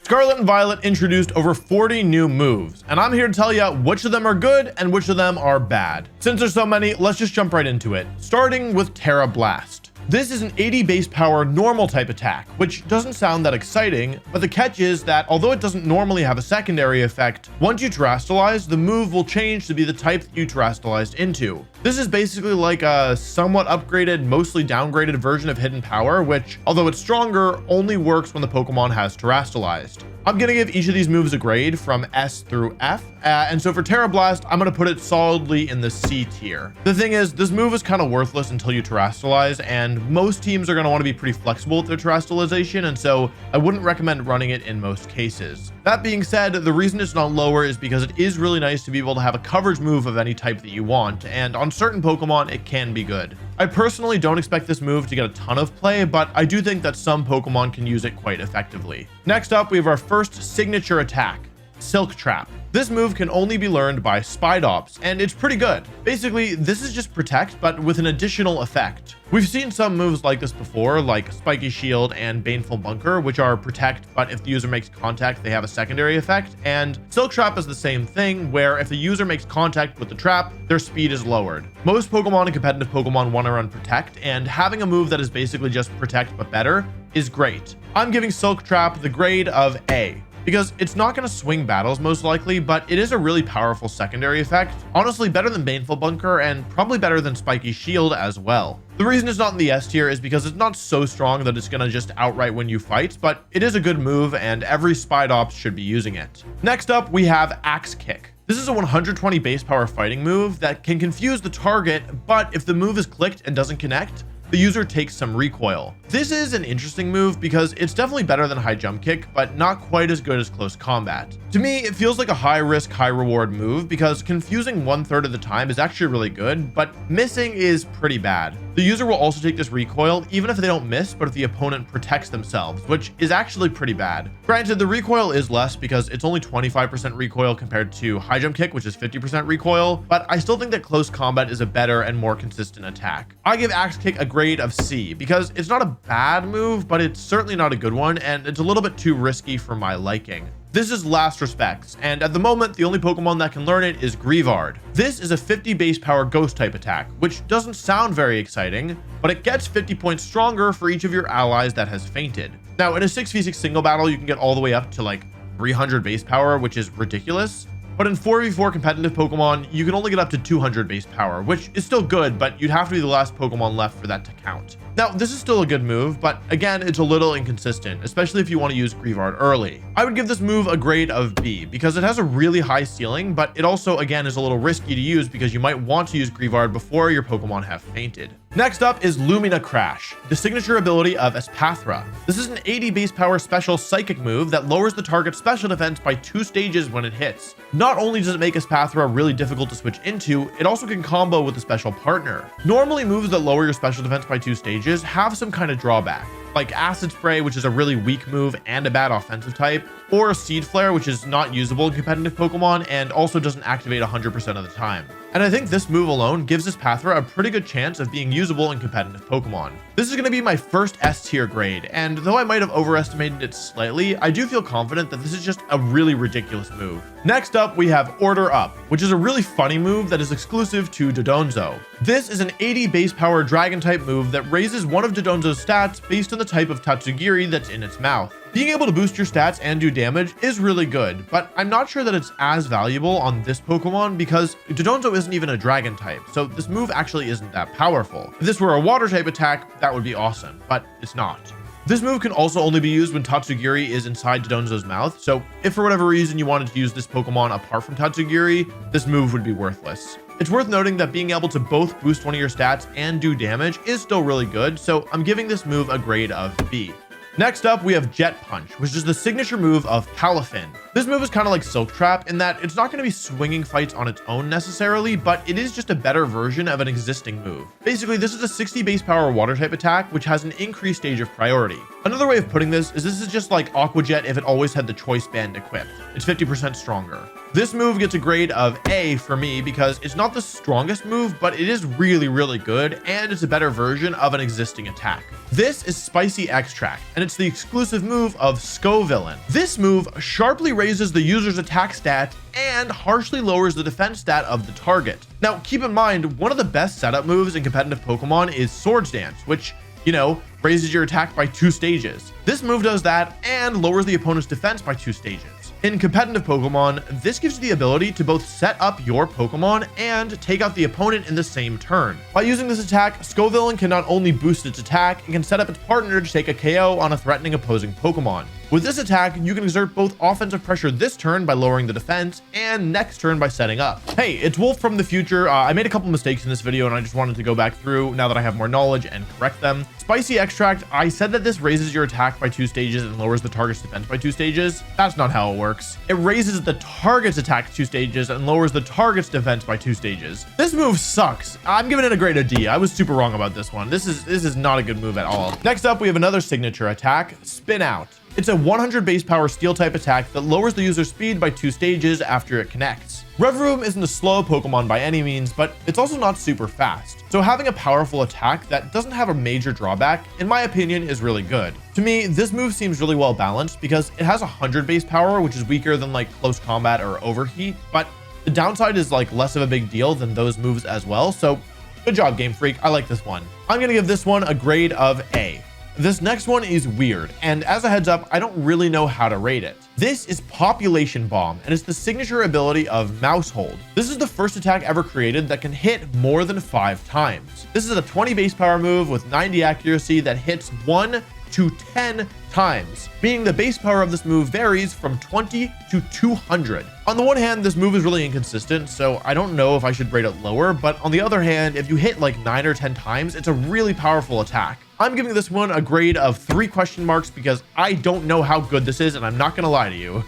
Scarlet and Violet introduced over 40 new moves, and I'm here to tell you which of them are good and which of them are bad. Since there's so many, let's just jump right into it, starting with Tera Blast. This is an 80 base power normal type attack, which doesn't sound that exciting, but the catch is that although it doesn't normally have a secondary effect, once you terastallize, the move will change to be the type that you terastallized into. This is basically like a somewhat upgraded, mostly downgraded version of Hidden Power, which, although it's stronger, only works when the Pokemon has terastallized. I'm going to give each of these moves a grade from S through F, and so for Tera Blast, I'm going to put it solidly in the C tier. The thing is, this move is kind of worthless until you terastallize, and most teams are going to want to be pretty flexible with their terastallization, and so I wouldn't recommend running it in most cases. That being said, the reason it's not lower is because it is really nice to be able to have a coverage move of any type that you want, and on certain Pokemon, it can be good. I personally don't expect this move to get a ton of play, but I do think that some Pokemon can use it quite effectively. Next up, we have our first signature attack, Silk Trap. This move can only be learned by Spidops, and it's pretty good. Basically, this is just Protect, but with an additional effect. We've seen some moves like this before, like Spiky Shield and Baneful Bunker, which are Protect, but if the user makes contact, they have a secondary effect. And Silk Trap is the same thing, where if the user makes contact with the trap, their speed is lowered. Most Pokemon and competitive Pokemon want to run Protect, and having a move that is basically just Protect but better is great. I'm giving Silk Trap the grade of A, because it's not going to swing battles most likely, but it is a really powerful secondary effect. Honestly, better than Baneful Bunker and probably better than Spiky Shield as well. The reason it's not in the S tier is because it's not so strong that it's going to just outright win you fights, but it is a good move and every Spidops should be using it. Next up, we have Axe Kick. This is a 120 base power fighting move that can confuse the target, but if the move is clicked and doesn't connect, the user takes some recoil. This is an interesting move because it's definitely better than High Jump Kick, but not quite as good as Close Combat. To me, it feels like a high risk, high reward move because confusing 1/3 of the time is actually really good, but missing is pretty bad. The user will also take this recoil even if they don't miss, but if the opponent protects themselves, which is actually pretty bad. Granted, the recoil is less because it's only 25% recoil compared to High Jump Kick, which is 50% recoil, but I still think that Close Combat is a better and more consistent attack. I give Axe Kick a grade of C because it's not a bad move, but it's certainly not a good one, and it's a little bit too risky for my liking. This is Last Respects, and at the moment, the only Pokemon that can learn it is Greavard. This is a 50 base power ghost type attack, which doesn't sound very exciting, but it gets 50 points stronger for each of your allies that has fainted. Now, in a 6v6 single battle, you can get all the way up to like 300 base power, which is ridiculous. But in 4v4 competitive Pokemon, you can only get up to 200 base power, which is still good, but you'd have to be the last Pokemon left for that to count. Now, this is still a good move, but again, it's a little inconsistent, especially if you want to use Greavard early. I would give this move a grade of B because it has a really high ceiling, but it also, again, is a little risky to use because you might want to use Greavard before your Pokemon have fainted. Next up is Lumina Crash, the signature ability of Espathra. This is an 80 base power special psychic move that lowers the target's special defense by 2 stages when it hits. Not only does it make Espathra really difficult to switch into, it also can combo with a special partner. Normally, moves that lower your special defense by 2 stages have some kind of drawback, like Acid Spray, which is a really weak move and a bad offensive type, or Seed Flare, which is not usable in competitive Pokemon and also doesn't activate 100% of the time. And I think this move alone gives Espathra a pretty good chance of being usable in competitive Pokemon. This is going to be my first S tier grade, and though I might have overestimated it slightly, I do feel confident that this is just a really ridiculous move. Next up, we have Order Up, which is a really funny move that is exclusive to Dodonzo. This is an 80 base power dragon type move that raises one of Dodonzo's stats based on the type of Tatsugiri that's in its mouth. Being able to boost your stats and do damage is really good, but I'm not sure that it's as valuable on this Pokemon because Dodonzo isn't even a dragon type, so this move actually isn't that powerful. If this were a water type attack, that would be awesome, but it's not. This move can also only be used when Tatsugiri is inside Dodonzo's mouth, so if for whatever reason you wanted to use this Pokemon apart from Tatsugiri, this move would be worthless. It's worth noting that being able to both boost one of your stats and do damage is still really good, so I'm giving this move a grade of B. Next up, we have Jet Punch, which is the signature move of Palafin. This move is kind of like Silk Trap in that it's not going to be swinging fights on its own necessarily, but it is just a better version of an existing move. Basically, this is a 60 base power water type attack, which has an increased stage of priority. Another way of putting this is just like Aqua Jet if it always had the choice band equipped. It's 50% stronger. This move gets a grade of A for me because it's not the strongest move, but it is really, really good, and it's a better version of an existing attack. This is Spicy Extract, and it's the exclusive move of Scovillain. This move sharply raises the user's attack stat and harshly lowers the defense stat of the target. Now, keep in mind, one of the best setup moves in competitive Pokemon is Swords Dance, which, you know, raises your attack by 2 stages. This move does that and lowers the opponent's defense by 2 stages. In competitive Pokemon, this gives you the ability to both set up your Pokemon and take out the opponent in the same turn. By using this attack, Scovillain can not only boost its attack, it can set up its partner to take a KO on a threatening opposing Pokemon. With this attack, you can exert both offensive pressure this turn by lowering the defense and next turn by setting up. Hey, it's Wolf from the future. I made a couple mistakes in this video and I just wanted to go back through now that I have more knowledge and correct them. Spicy Extract, I said that this raises your attack by 2 stages and lowers the target's defense by 2 stages. That's not how it works. It raises the target's attack 2 stages and lowers the target's defense by 2 stages. This move sucks. I'm giving it a grade of D. I was super wrong about this one. This is not a good move at all. Next up, we have another signature attack, Spin Out. It's a 100 base power steel type attack that lowers the user's speed by 2 stages after it connects. Revroom isn't a slow Pokemon by any means, but it's also not super fast. So having a powerful attack that doesn't have a major drawback, in my opinion, is really good. To me, this move seems really well balanced because it has 100 base power, which is weaker than like close combat or overheat, but the downside is like less of a big deal than those moves as well. So good job, Game Freak. I like this one. I'm gonna give this one a grade of A. This next one is weird, and as a heads up, I don't really know how to rate it. This is Population Bomb, and it's the signature ability of Mousehold. This is the first attack ever created that can hit more than 5 times. This is a 20 base power move with 90 accuracy that hits 1 to 10 times, meaning the base power of this move varies from 20 to 200. On the one hand, this move is really inconsistent, so I don't know if I should rate it lower, but on the other hand, if you hit like 9 or 10 times, it's a really powerful attack. I'm giving this one a grade of 3 question marks because I don't know how good this is, and I'm not gonna lie to you.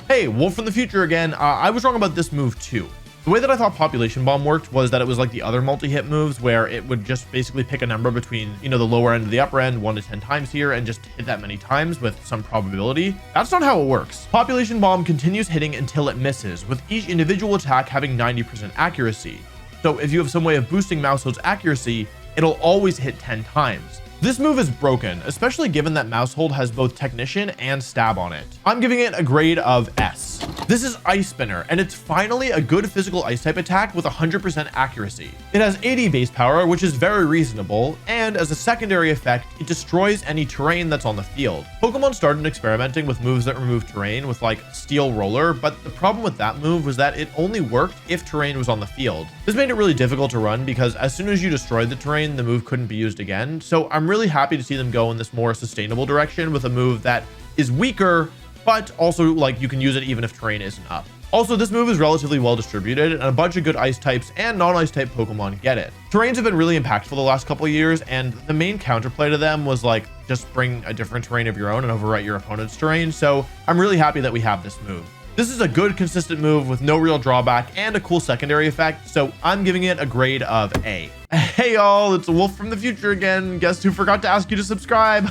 Hey, Wolf from the future again. I was wrong about this move too. The way that I thought Population Bomb worked was that it was like the other multi-hit moves where it would just basically pick a number between, you know, the lower end and the upper end 1 to 10 times here and just hit that many times with some probability. That's not how it works. Population Bomb continues hitting until it misses, with each individual attack having 90% accuracy. So if you have some way of boosting Mousehold's accuracy, it'll always hit 10 times. This move is broken, especially given that Mousehold has both Technician and Stab on it. I'm giving it a grade of S. This is Ice Spinner, and it's finally a good physical ice type attack with 100% accuracy. It has 80 base power, which is very reasonable, and as a secondary effect, it destroys any terrain that's on the field. Pokemon started experimenting with moves that remove terrain with like Steel Roller, but the problem with that move was that it only worked if terrain was on the field. This made it really difficult to run because as soon as you destroyed the terrain, the move couldn't be used again. So I'm really happy to see them go in this more sustainable direction with a move that is weaker, but also like you can use it even if terrain isn't up. Also, this move is relatively well distributed and a bunch of good ice types and non-ice type Pokemon get it. Terrains have been really impactful the last couple of years, and the main counterplay to them was like just bring a different terrain of your own and overwrite your opponent's terrain. So I'm really happy that we have this move. This is a good consistent move with no real drawback and a cool secondary effect, so I'm giving it a grade of A. Hey y'all, it's Wolf from the future again. Guess who forgot to ask you to subscribe?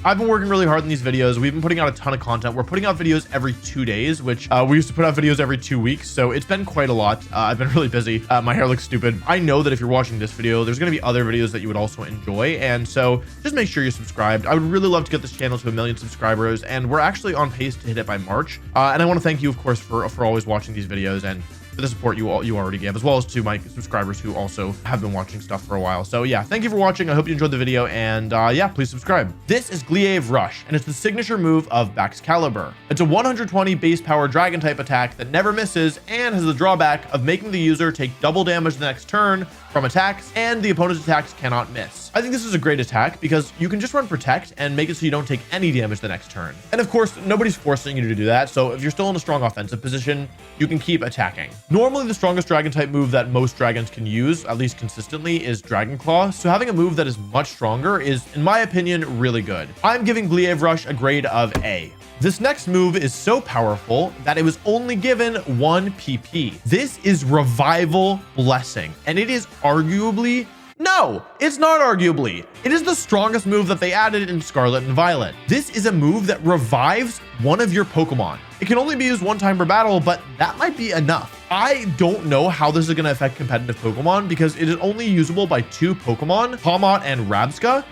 I've been working really hard on these videos. We've been putting out a ton of content. We're putting out videos every 2 days, which we used to put out videos every 2 weeks. So it's been quite a lot. I've been really busy. My hair looks stupid. I know that if you're watching this video, there's going to be other videos that you would also enjoy. And so just make sure you're subscribed. I would really love to get this channel to 1 million subscribers. And we're actually on pace to hit it by March. And I want to thank you, of course, for always watching these videos and for the support you already give, as well as to my subscribers who also have been watching stuff for a while. So yeah, thank you for watching. I hope you enjoyed the video, and yeah, please subscribe. This is Glaive Rush, and it's the signature move of Baxcalibur. It's a 120 base power dragon type attack that never misses and has the drawback of making the user take double damage the next turn from attacks, and the opponent's attacks cannot miss. I think this is a great attack because you can just run Protect and make it so you don't take any damage the next turn. And of course, nobody's forcing you to do that, so if you're still in a strong offensive position, you can keep attacking. Normally, the strongest dragon type move that most dragons can use, at least consistently, is Dragon Claw, so having a move that is much stronger is, in my opinion, really good. I'm giving Glaive Rush a grade of A. This next move is so powerful that it was only given 1 PP. This is Revival Blessing, and it is arguably No, it's not arguably. It is the strongest move that they added in Scarlet and Violet. This is a move that revives one of your Pokemon. It can only be used one time per battle, but that might be enough. I don't know how this is going to affect competitive Pokemon because it is only usable by 2 Pokemon, Pawmot and Rabsca,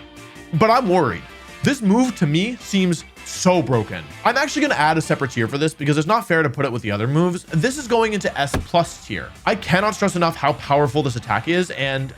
but I'm worried. This move to me seems so broken. I'm actually going to add a separate tier for this because it's not fair to put it with the other moves. This is going into S+ tier. I cannot stress enough how powerful this attack is, and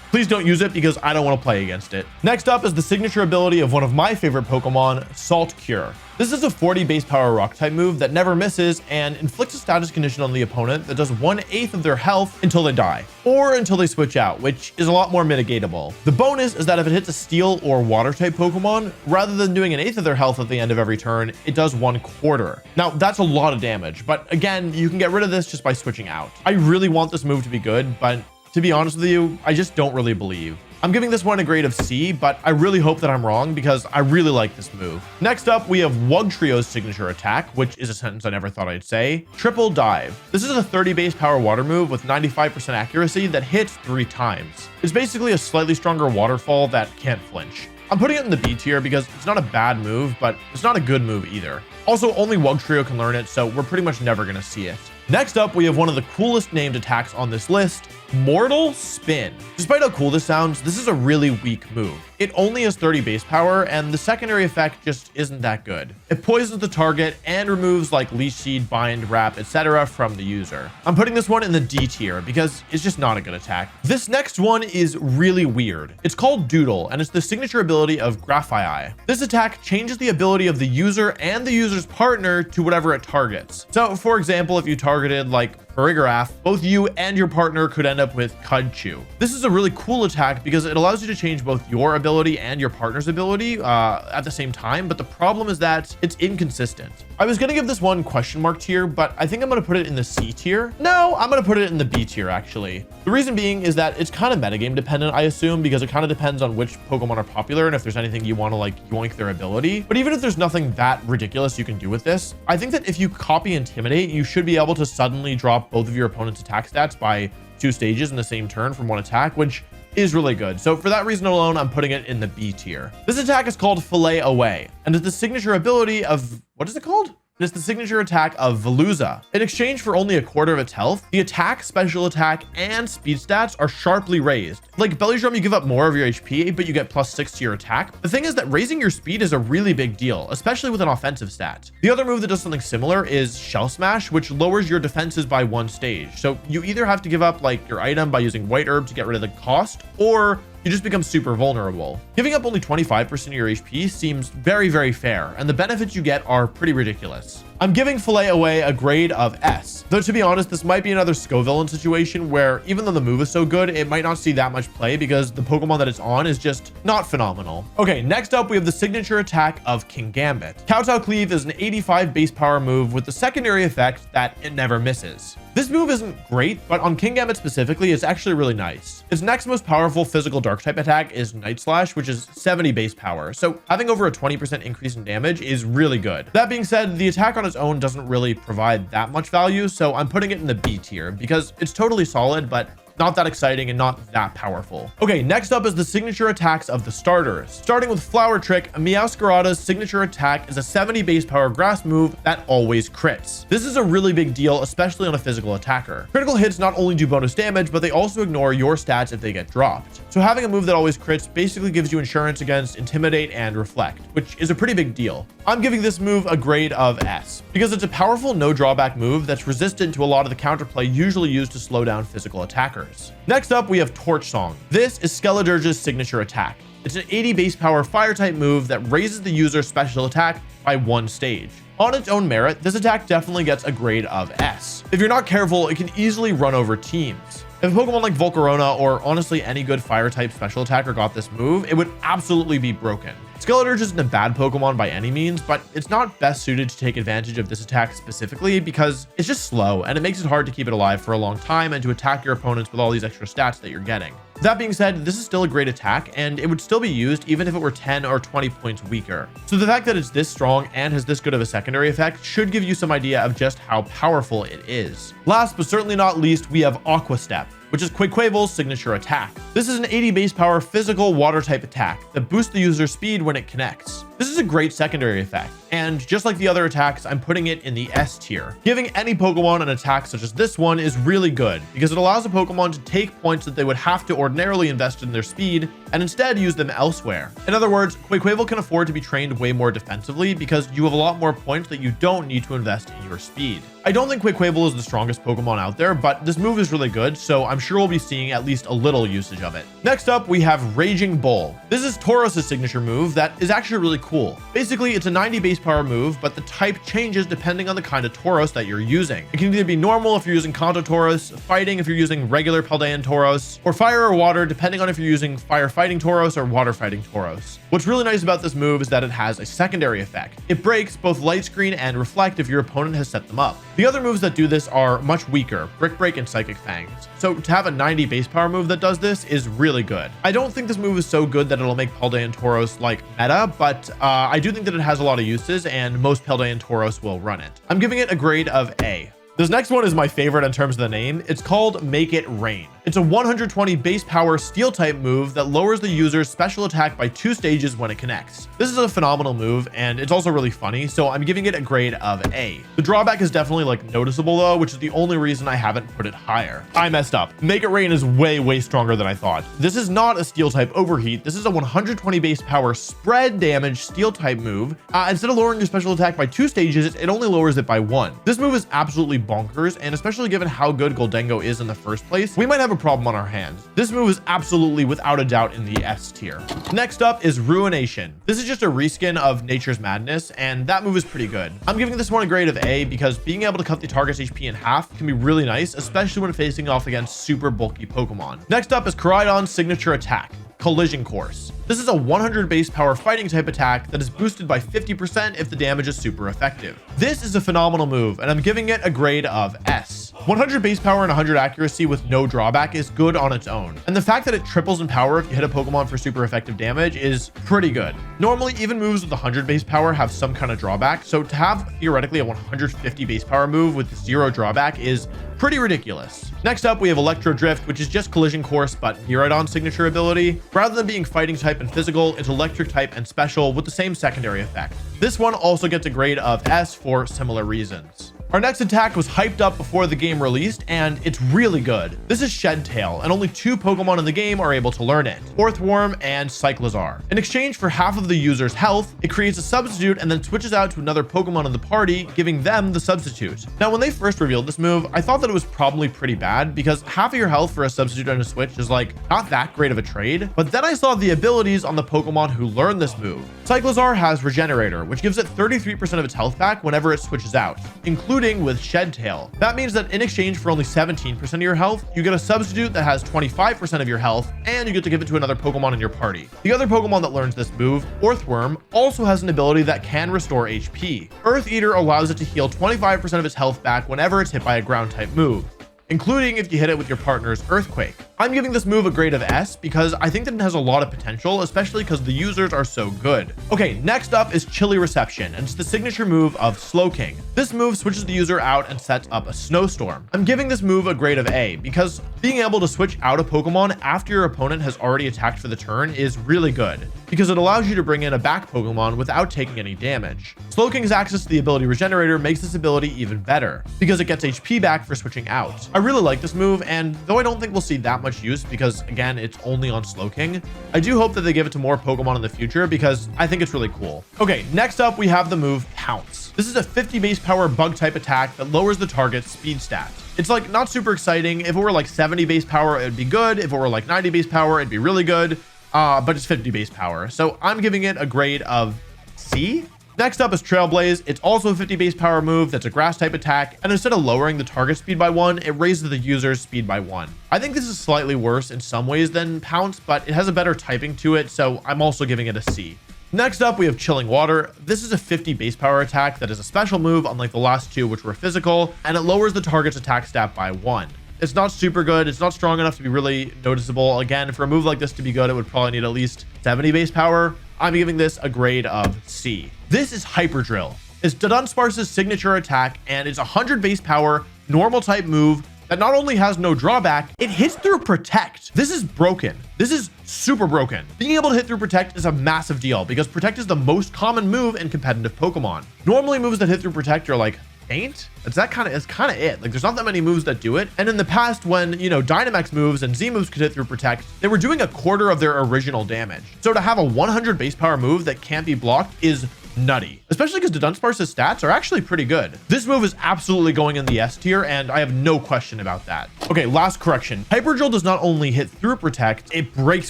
please don't use it because I don't want to play against it. Next up is the signature ability of one of my favorite Pokemon, Salt Cure. This is a 40 base power rock type move that never misses and inflicts a status condition on the opponent that does 1/8 of their health until they die, or until they switch out, which is a lot more mitigatable. The bonus is that if it hits a steel or water type Pokemon, rather than doing 1/8 of their health at the end of every turn, it does 1/4. Now that's a lot of damage, but again, you can get rid of this just by switching out. I really want this move to be good, but to be honest with you, I just don't really believe. I'm giving this one a grade of C, but I really hope that I'm wrong because I really like this move. Next up, we have Wugtrio's signature attack, which is a sentence I never thought I'd say. Triple Dive. This is a 30 base power water move with 95% accuracy that hits 3 times. It's basically a slightly stronger waterfall that can't flinch. I'm putting it in the B tier because it's not a bad move, but it's not a good move either. Also, only Wugtrio can learn it, so we're pretty much never going to see it. Next up, we have one of the coolest named attacks on this list, Mortal Spin. Despite how cool this sounds, this is a really weak move. It only has 30 base power, and the secondary effect just isn't that good. It poisons the target and removes like Leech Seed, Bind, Wrap, etc. from the user. I'm putting this one in the D tier because it's just not a good attack. This next one is really weird. It's called Doodle, and it's the signature ability of Graphii. This attack changes the ability of the user and the user's partner to whatever it targets. So for example, if you targeted like Farigiraf, both you and your partner could end up with Kudchu. This is a really cool attack because it allows you to change both your ability and your partner's ability at the same time, but the problem is that it's inconsistent. I was going to give this one question mark tier, but I think I'm going to put it in the C tier. No, I'm going to put it in the B tier actually. The reason being is that it's kind of metagame dependent, I assume, because it kind of depends on which Pokemon are popular and if there's anything you want to like yoink their ability. But even if there's nothing that ridiculous you can do with this, I think that if you copy Intimidate, you should be able to suddenly drop both of your opponent's attack stats by 2 stages in the same turn from one attack, which is really good. So for that reason alone, I'm putting it in the B tier. This attack is called Fillet Away, and it's the signature ability of, what is it called? It's the signature attack of Veluza. In exchange for only 1/4 of its health, the attack, special attack, and speed stats are sharply raised. Like Belly Drum, you give up more of your HP, but you get +6 to your attack. The thing is that raising your speed is a really big deal, especially with an offensive stat. The other move that does something similar is Shell Smash, which lowers your defenses by 1 stage. So you either have to give up like your item by using White Herb to get rid of the cost, or you just become super vulnerable. Giving up only 25% of your HP seems very, very fair, and the benefits you get are pretty ridiculous. I'm giving Fillet Away a grade of S, though to be honest, this might be another Scovillain situation where even though the move is so good, it might not see that much play because the Pokemon that it's on is just not phenomenal. Okay, next up, we have the signature attack of Kingambit. Kowtow Cleave is an 85 base power move with the secondary effect that it never misses. This move isn't great, but on Kingambit specifically, it's actually really nice. Its next most powerful physical dark type attack is Night Slash, which is 70 base power. So having over a 20% increase in damage is really good. That being said, the attack on its own doesn't really provide that much value, so I'm putting it in the B tier because it's totally solid, but not that exciting and not that powerful. Okay, next up is the signature attacks of the starters. Starting with Flower Trick, Meowscarada's signature attack is a 70 base power grass move that always crits. This is a really big deal, especially on a physical attacker. Critical hits not only do bonus damage, but they also ignore your stats if they get dropped. So having a move that always crits basically gives you insurance against Intimidate and Reflect, which is a pretty big deal. I'm giving this move a grade of S because it's a powerful no drawback move that's resistant to a lot of the counterplay usually used to slow down physical attackers. Next up, we have Torch Song. This is Skeledirge's signature attack. It's an 80 base power fire type move that raises the user's special attack by 1 stage. On its own merit, this attack definitely gets a grade of S. If you're not careful, it can easily run over teams. If a Pokemon like Volcarona or honestly any good fire type special attacker got this move, it would absolutely be broken. Skeledirge isn't a bad Pokemon by any means, but it's not best suited to take advantage of this attack specifically because it's just slow and it makes it hard to keep it alive for a long time and to attack your opponents with all these extra stats that you're getting. That being said, this is still a great attack, and it would still be used even if it were 10 or 20 points weaker. So the fact that it's this strong and has this good of a secondary effect should give you some idea of just how powerful it is. Last but certainly not least, we have Aqua Step, which is Quaquavel's signature attack. This is an 80 base power physical water type attack that boosts the user's speed when it connects. This is a great secondary effect, and just like the other attacks, I'm putting it in the S tier. Giving any Pokemon an attack such as this one is really good because it allows a Pokemon to take points that they would have to ordinarily invest in their speed and instead use them elsewhere. In other words, Quaquavel can afford to be trained way more defensively because you have a lot more points that you don't need to invest in your speed. I don't think Quaquavel is the strongest Pokemon out there, but this move is really good, so I'm sure we'll be seeing at least a little usage of it. Next up, we have Raging Bull. This is Tauros' signature move that is actually really cool. Basically, it's a 90 base power move, but the type changes depending on the kind of Tauros that you're using. It can either be normal if you're using Kowtow Tauros, fighting if you're using regular Paldean Tauros, or fire or water depending on if you're using fire fighting Tauros or water fighting Tauros. What's really nice about this move is that it has a secondary effect. It breaks both Light Screen and Reflect if your opponent has set them up. The other moves that do this are much weaker, Brick Break and Psychic Fangs. So to have a 90 base power move that does this is really good. I don't think this move is so good that it'll make Paldean Tauros like meta, but I do think that it has a lot of uses and most Paldean Tauros will run it. I'm giving it a grade of A. This next one is my favorite in terms of the name. It's called Make It Rain. It's a 120 base power steel type move that lowers the user's special attack by 2 stages when it connects. This is a phenomenal move and it's also really funny, so I'm giving it a grade of A. The drawback is definitely like noticeable though, which is the only reason I haven't put it higher. I messed up. Make It Rain is way stronger than I thought. This is not a steel type overheat. This is a 120 base power spread damage steel type move. Instead of lowering your special attack by 2 stages, it only lowers it by 1. This move is absolutely bonkers, and especially given how good Gholdengo is in the first place, we might have a problem on our hands. This move is absolutely without a doubt in the S tier. Next up is Ruination. This is just a reskin of Nature's Madness, and that move is pretty good. I'm giving this one a grade of A because being able to cut the target's HP in half can be really nice, especially when facing off against super bulky Pokemon. Next up is Koraidon's signature attack, Collision Course. This is a 100 base power fighting type attack that is boosted by 50% if the damage is super effective. This is a phenomenal move, and I'm giving it a grade of S. 100 base power and 100 accuracy with no drawback is good on its own, and the fact that it triples in power if you hit a Pokemon for super effective damage is pretty good. Normally, even moves with 100 base power have some kind of drawback, so to have theoretically a 150 base power move with 0 drawback is pretty ridiculous. Next up, we have Electro Drift, which is just Collision Course, but Miraidon's signature ability. Rather than being fighting type and physical, it's electric type and special with the same secondary effect. This one also gets a grade of S for similar reasons. Our next attack was hyped up before the game released, and it's really good. This is Shed Tail, and only 2 Pokemon in the game are able to learn it, Orthworm and Cyclizar. In exchange for half of the user's health, it creates a substitute and then switches out to another Pokemon in the party, giving them the substitute. Now, when they first revealed this move, I thought that it was probably pretty bad because half of your health for a substitute and a switch is like not that great of a trade, but then I saw the abilities on the Pokemon who learn this move. Cyclizar has Regenerator, which gives it 33% of its health back whenever it switches out, including with Shed Tail. That means that in exchange for only 17% of your health, you get a substitute that has 25% of your health, and you get to give it to another Pokemon in your party. The other Pokemon that learns this move, Orthworm, also has an ability that can restore HP. Earth Eater allows it to heal 25% of its health back whenever it's hit by a ground type move, including if you hit it with your partner's Earthquake. I'm giving this move a grade of S because I think that it has a lot of potential, especially because the users are so good. Okay, next up is Chilly Reception, and it's the signature move of Slowking. This move switches the user out and sets up a snowstorm. I'm giving this move a grade of A because being able to switch out a Pokemon after your opponent has already attacked for the turn is really good because it allows you to bring in a back Pokemon without taking any damage. Slowking's access to the ability Regenerator makes this ability even better because it gets HP back for switching out. I really like this move, and though I don't think we'll see that much use because again it's only on Slowking, I do hope that they give it to more Pokemon in the future because I think it's really cool. Okay, next up we have the move Pounce. This is a 50 base power bug type attack that lowers the target's speed stat. It's like not super exciting. If it were like 70 base power, it'd be good. If it were like 90 base power, it'd be really good. But it's 50 base power, so I'm giving it a grade of C. Next up is Trailblaze. It's also a 50 base power move that's a grass type attack, and instead of lowering the target speed by 1, it raises the user's speed by 1. I think this is slightly worse in some ways than Pounce, but it has a better typing to it, so I'm also giving it a C. Next up, we have Chilling Water. This is a 50 base power attack that is a special move unlike the last 2, which were physical, and it lowers the target's attack stat by 1. It's not super good. It's not strong enough to be really noticeable. Again, for a move like this to be good, it would probably need at least 70 base power. I'm giving this a grade of C. This is Hyper Drill. It's Dudunsparce's signature attack, and it's 100 base power, normal type move that not only has no drawback, it hits through Protect. This is broken. This is super broken. Being able to hit through Protect is a massive deal because Protect is the most common move in competitive Pokemon. Normally moves that hit through Protect are like Faint. It's kind of it. Like there's not that many moves that do it. And in the past, when, you know, Dynamax moves and Z moves could hit through Protect, they were doing a quarter of their original damage. So to have a 100 base power move that can't be blocked is nutty, especially because Dudunsparce's stats are actually pretty good. This move is absolutely going in the S tier, and I have no question about that. Okay, last correction. Hyper Drill does not only hit through Protect, it breaks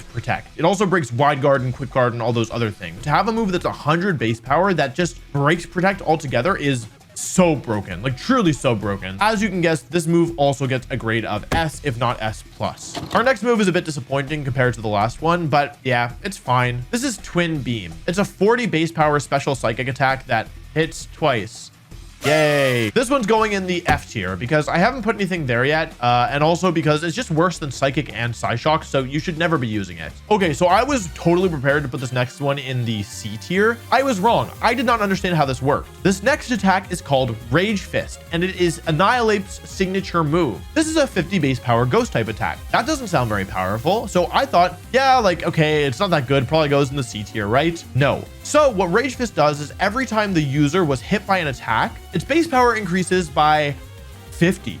Protect. It also breaks Wide Guard and Quick Guard and all those other things. To have a move that's 100 base power that just breaks Protect altogether is so broken, like truly so broken. As you can guess, this move also gets a grade of S, if not S+. Our next move is a bit disappointing compared to the last one, but yeah, it's fine. This is Twin Beam. It's a 40 base power special psychic attack that hits twice. Yay. This one's going in the F tier because I haven't put anything there yet, and also because it's just worse than Psychic and Psyshock, so you should never be using it. Okay, so I was totally prepared to put this next one in the C tier. I was wrong. I did not understand how this worked. This next attack is called Rage Fist, and it is Annihilape's signature move. This is a 50 base power ghost type attack. That doesn't sound very powerful, so I thought, yeah, like, okay, it's not that good, probably goes in the C tier, right? No. So what Rage Fist does is every time the user was hit by an attack, its base power increases by 50.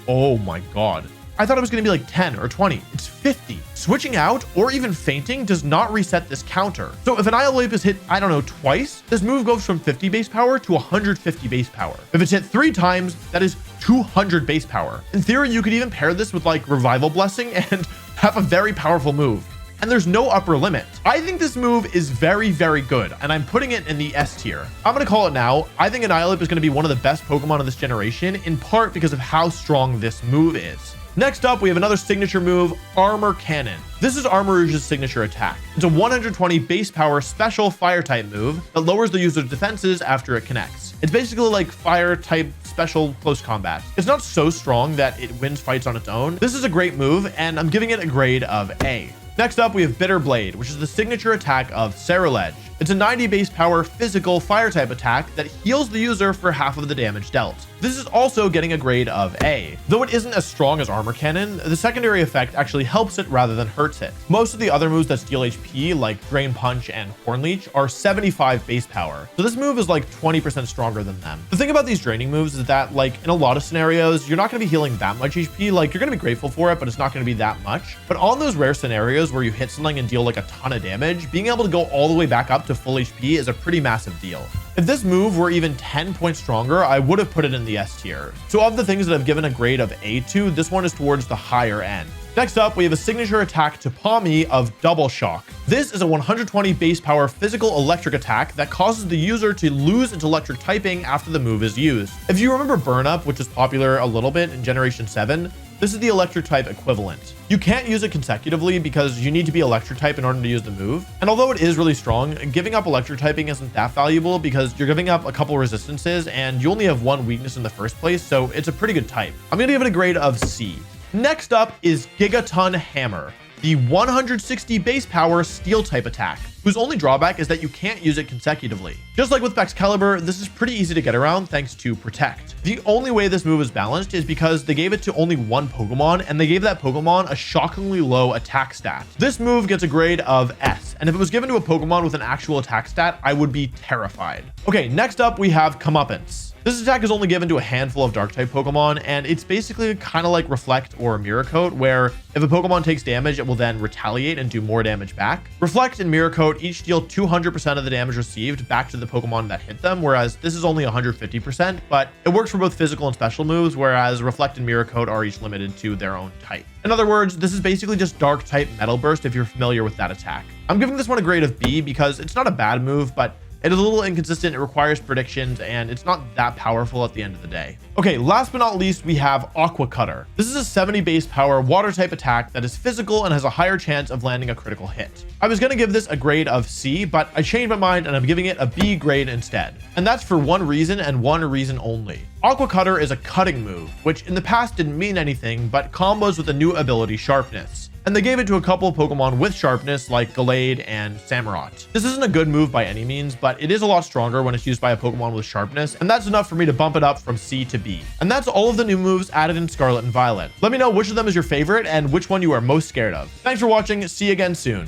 Oh my God. I thought it was going to be like 10 or 20. It's 50. Switching out or even fainting does not reset this counter. So if Annihilape is hit, I don't know, twice, this move goes from 50 base power to 150 base power. If it's hit 3 times, that is 200 base power. In theory, you could even pair this with like Revival Blessing and have a very powerful move. And there's no upper limit. I think this move is very, very good, and I'm putting it in the S tier. I'm going to call it now. I think Annihilape is going to be one of the best Pokemon of this generation, in part because of how strong this move is. Next up, we have another signature move, Armor Cannon. This is Armarouge's signature attack. It's a 120 base power special fire type move that lowers the user's defenses after it connects. It's basically like fire type special close combat. It's not so strong that it wins fights on its own. This is a great move, and I'm giving it a grade of A. Next up, we have Bitter Blade, which is the signature attack of Ceruledge. It's a 90 base power physical fire type attack that heals the user for half of the damage dealt. This is also getting a grade of A. Though it isn't as strong as Armor Cannon, the secondary effect actually helps it rather than hurts it. Most of the other moves that steal HP, like Drain Punch and Horn Leech, are 75 base power. So this move is like 20% stronger than them. The thing about these draining moves is that, like, in a lot of scenarios, you're not going to be healing that much HP. Like, you're going to be grateful for it, but it's not going to be that much. But on those rare scenarios where you hit something and deal like a ton of damage, being able to go all the way back up to full HP is a pretty massive deal. If this move were even 10 points stronger, I would have put it in the S tier. So of the things that I've given a grade of A to, this one is towards the higher end. Next up, we have a signature attack to Palmy of Double Shock. This is a 120 base power physical electric attack that causes the user to lose its electric typing after the move is used. If you remember Burn Up, which was popular a little bit in Generation 7, this is the electric type equivalent. You can't use it consecutively because you need to be electric type in order to use the move. And although it is really strong, giving up electric typing isn't that valuable because you're giving up a couple resistances and you only have one weakness in the first place, so it's a pretty good type. I'm gonna give it a grade of C. Next up is Gigaton Hammer, the 160 base power steel type attack, whose only drawback is that you can't use it consecutively. Just like with Excalibur, this is pretty easy to get around thanks to Protect. The only way this move is balanced is because they gave it to only one Pokemon, and they gave that Pokemon a shockingly low attack stat. This move gets a grade of S, and if it was given to a Pokemon with an actual attack stat, I would be terrified. Okay, next up we have Comeuppance. This attack is only given to a handful of Dark-type Pokemon, and it's basically kind of like Reflect or Mirror Coat, where if a Pokemon takes damage, it will then retaliate and do more damage back. Reflect and Mirror Coat each deal 200% of the damage received back to the Pokemon that hit them, whereas this is only 150%, but it works for both physical and special moves, whereas Reflect and Mirror Coat are each limited to their own type. In other words, this is basically just Dark-type Metal Burst if you're familiar with that attack. I'm giving this one a grade of B because it's not a bad move, but It is a little inconsistent, it requires predictions, and it's not that powerful at the end of the day. Okay, last but not least, we have Aqua Cutter. This is a 70 base power water type attack that is physical and has a higher chance of landing a critical hit. I was gonna give this a grade of C, but I changed my mind and I'm giving it a B grade instead. And that's for one reason and one reason only. Aqua Cutter is a cutting move, which in the past didn't mean anything, but combos with the new ability Sharpness. And they gave it to a couple of Pokemon with Sharpness like Gallade and Samurott. This isn't a good move by any means, but it is a lot stronger when it's used by a Pokemon with Sharpness, and that's enough for me to bump it up from C to B. And that's all of the new moves added in Scarlet and Violet. Let me know which of them is your favorite and which one you are most scared of. Thanks for watching, see you again soon.